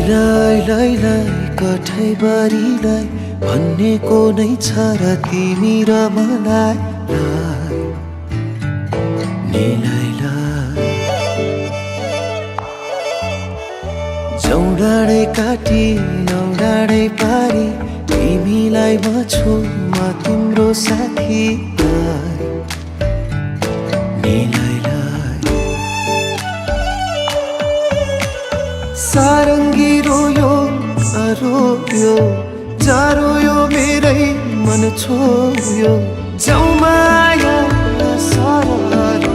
लाई लाई लाई कठैबारीलाई भन्नेको नै छ र तिमी र मलाई लाई लाई जौडाडै काटी नौडाडै पारी तिमीलाई म छु म तिम्रो साथी लाई लाई सारङ्गी रोयो रोयो जारोयो मेरै मन छोयो जाऊ माया सारा